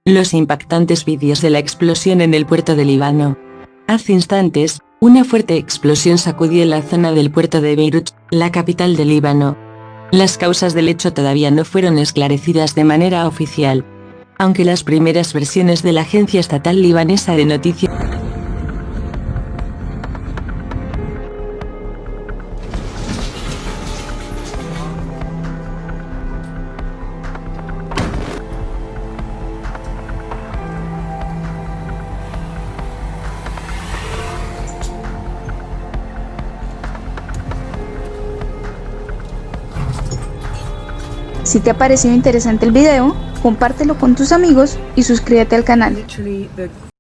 Los impactantes vídeos de la explosión en el puerto de Líbano. Hace instantes, una fuerte explosión sacudió la zona del puerto de Beirut, la capital de Líbano. Las causas del hecho todavía no fueron esclarecidas de manera oficial, aunque las primeras versiones de la agencia estatal libanesa de noticias Si te ha parecido interesante el video, compártelo con tus amigos y suscríbete al canal.